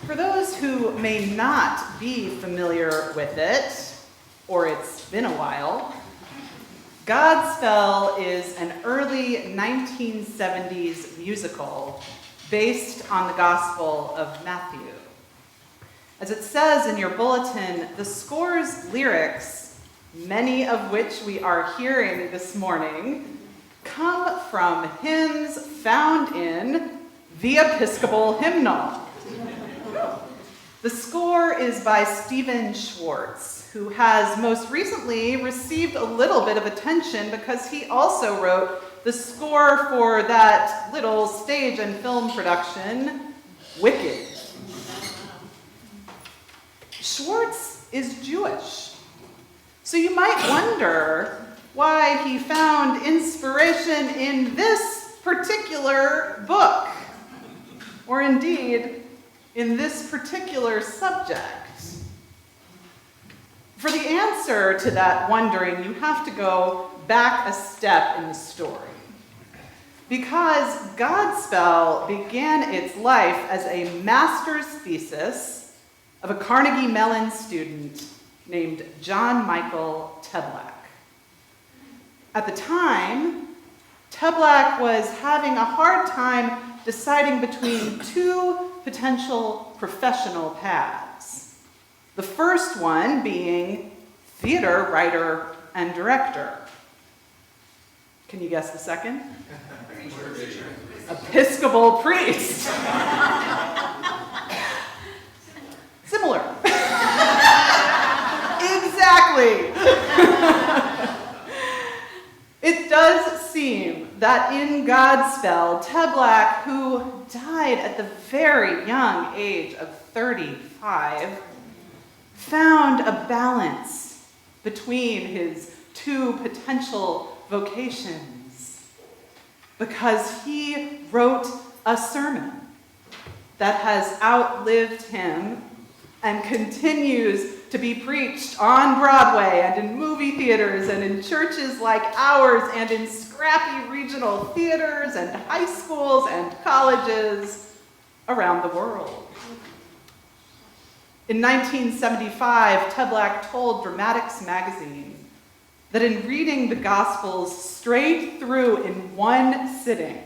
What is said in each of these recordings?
For those who may not be familiar with it, or it's been a while, Godspell is an early 1970s musical based on the Gospel of Matthew. As it says in your bulletin, the score's lyrics, many of which we are hearing this morning, come from hymns found in the Episcopal Hymnal. The score is by Stephen Schwartz, who has most recently received a little bit of attention because he also wrote the score for that little stage and film production, Wicked. Schwartz is Jewish, so you might wonder why he found inspiration in this particular book, or indeed, in this particular subject. For the answer to that wondering, you have to go back a step in the story. Because Godspell began its life as a master's thesis of a Carnegie Mellon student named John Michael Teblak. At the time, Teblak was having a hard time deciding between two potential professional paths. The first one being theater writer and director. Can you guess the second? Episcopal priest. Similar. Exactly. It does seem that in Godspell, Teblak, who died at the very young age of 35, found a balance between his two potential vocations because he wrote a sermon that has outlived him and continues to be preached on Broadway and in movie theaters and in churches like ours and in scrappy regional theaters and high schools and colleges around the world. In 1975, Teblak told Dramatics magazine that in reading the Gospels straight through in one sitting,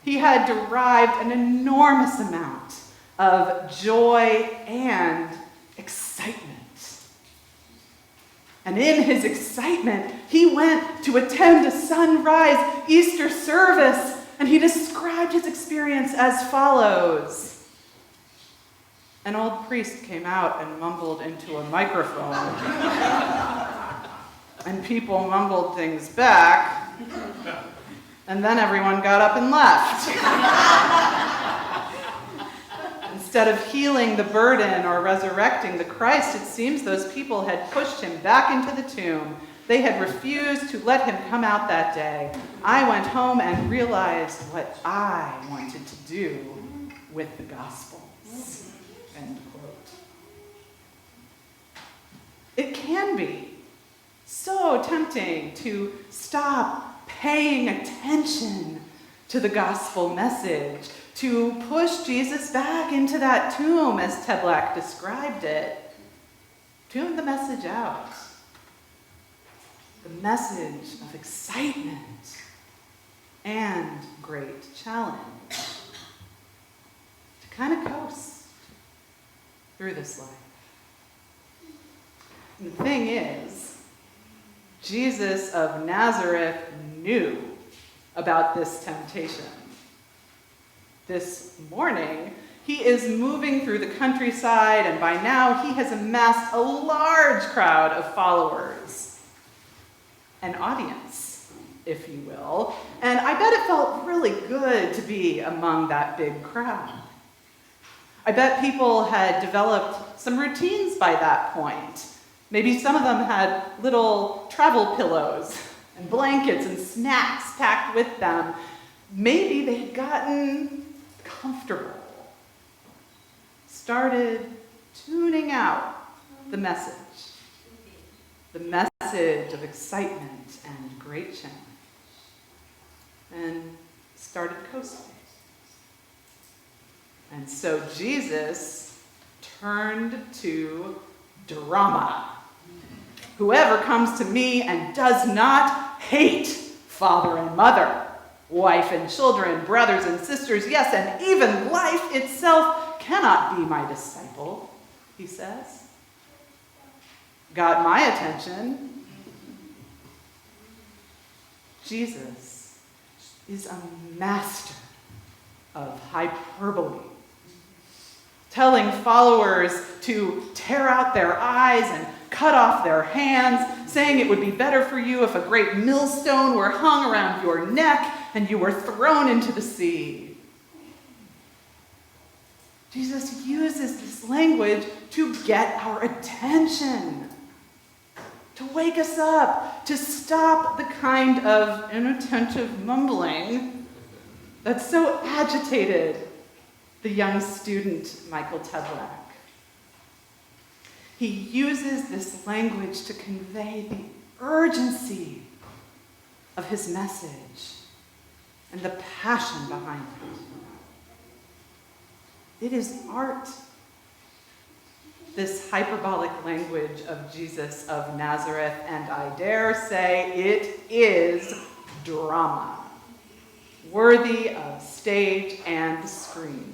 he had derived an enormous amount of joy and excitement. And in his excitement, he went to attend a sunrise Easter service, and he described his experience as follows. An old priest came out and mumbled into a microphone, and people mumbled things back, and then everyone got up and left. Instead of healing the burden or resurrecting the Christ, it seems those people had pushed him back into the tomb. They had refused to let him come out that day. I went home and realized what I wanted to do with the Gospels. End quote. It can be so tempting to stop paying attention to the gospel message, to push Jesus back into that tomb, as Teblak described it. Tune the message out. The message of excitement and great challenge. To kind of coast through this life. And the thing is, Jesus of Nazareth knew about this temptation. This morning, he is moving through the countryside, and by now he has amassed a large crowd of followers. An audience, if you will. And I bet it felt really good to be among that big crowd. I bet people had developed some routines by that point. Maybe some of them had little travel pillows and blankets and snacks packed with them. Maybe they had gotten comfortable, started tuning out the message of excitement and great challenge, and started coasting. And so Jesus turned to drama. Whoever comes to me and does not hate father and mother, wife and children, brothers and sisters, yes, and even life itself cannot be my disciple, he says. Got my attention. Jesus is a master of hyperbole, telling followers to tear out their eyes and cut off their hands, saying it would be better for you if a great millstone were hung around your neck and you were thrown into the sea. Jesus uses this language to get our attention, to wake us up, to stop the kind of inattentive mumbling that so agitated the young student, Michael Teblack. He uses this language to convey the urgency of his message and the passion behind it. It is art. This hyperbolic language of Jesus of Nazareth, and I dare say it is drama, worthy of stage and screen.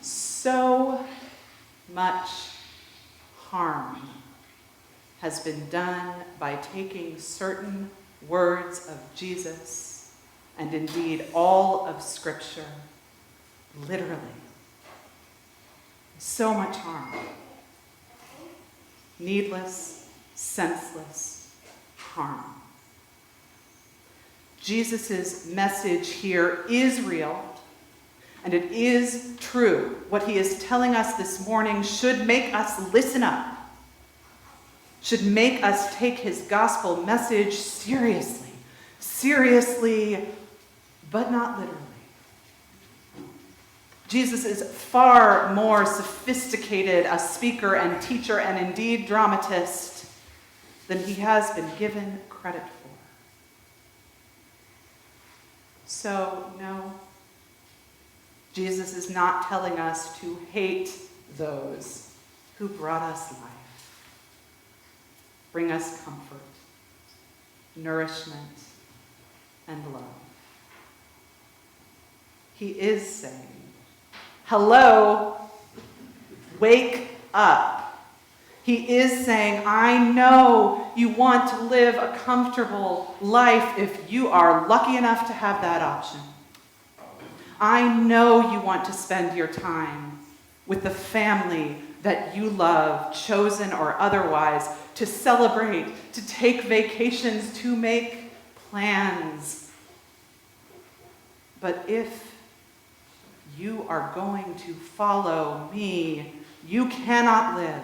So much harm has been done by taking certain words of Jesus, and indeed all of Scripture, literally. So much harm. Needless, senseless harm. Jesus' message here is real, and it is true. What he is telling us this morning should make us listen up, should make us take his gospel message seriously. Seriously, but not literally. Jesus is far more sophisticated a speaker and teacher and indeed dramatist than he has been given credit for. So, no, Jesus is not telling us to hate those who brought us life, bring us comfort, nourishment, and love. He is saying, hello, wake up. He is saying, I know you want to live a comfortable life if you are lucky enough to have that option. I know you want to spend your time with the family that you love, chosen or otherwise, to celebrate, to take vacations, to make plans. But if you are going to follow me, you cannot live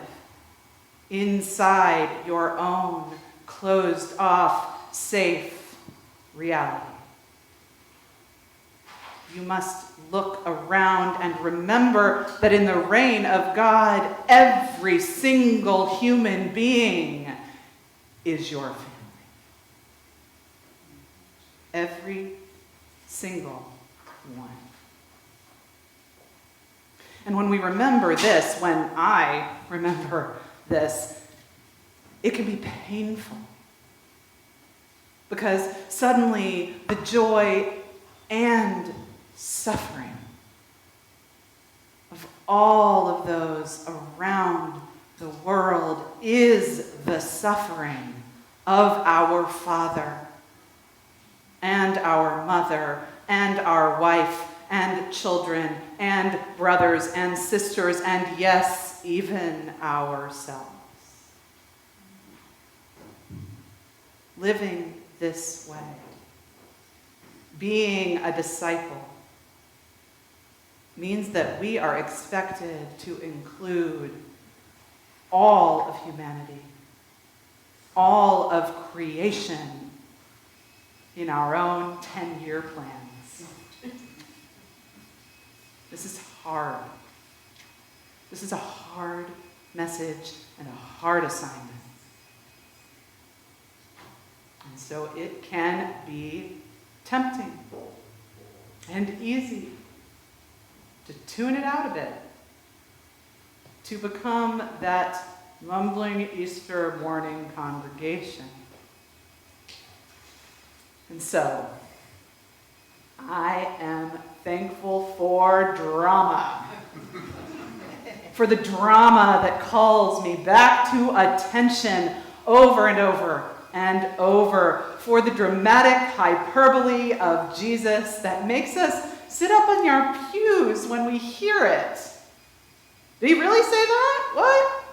inside your own closed off, safe reality. You must look around and remember that in the reign of God, every single human being is your family. Every single one. And when we remember this, when I remember this, it can be painful. Because suddenly the joy and suffering of all of those around the world is the suffering of our father and our mother and our wife and children and brothers and sisters and, yes, even ourselves. Living this way, being a disciple, means that we are expected to include all of humanity, all of creation in our own 10-year plans. This is hard. This is a hard message and a hard assignment. And so it can be tempting and easy to tune it out a bit, to become that mumbling Easter morning congregation. And so, I am thankful for drama. For the drama that calls me back to attention over and over and over. For the dramatic hyperbole of Jesus that makes us sit up in our pews when we hear it. Did he really say that? What?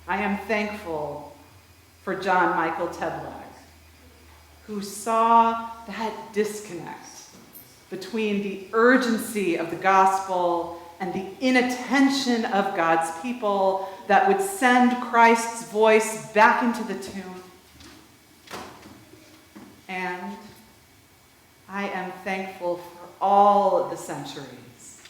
I am thankful for John Michael Teblack, who saw that disconnect between the urgency of the gospel and the inattention of God's people that would send Christ's voice back into the tomb. And I am thankful for all of the centuries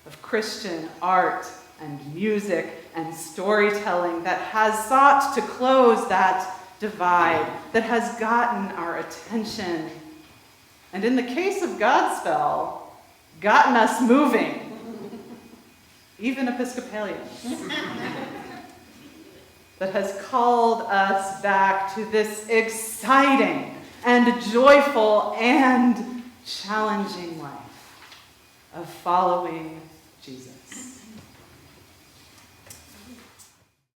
of Christian art and music and storytelling that has sought to close that divide, that has gotten our attention, and in the case of Godspell, gotten us moving, even Episcopalians, that has called us back to this exciting and joyful and challenging life of following Jesus.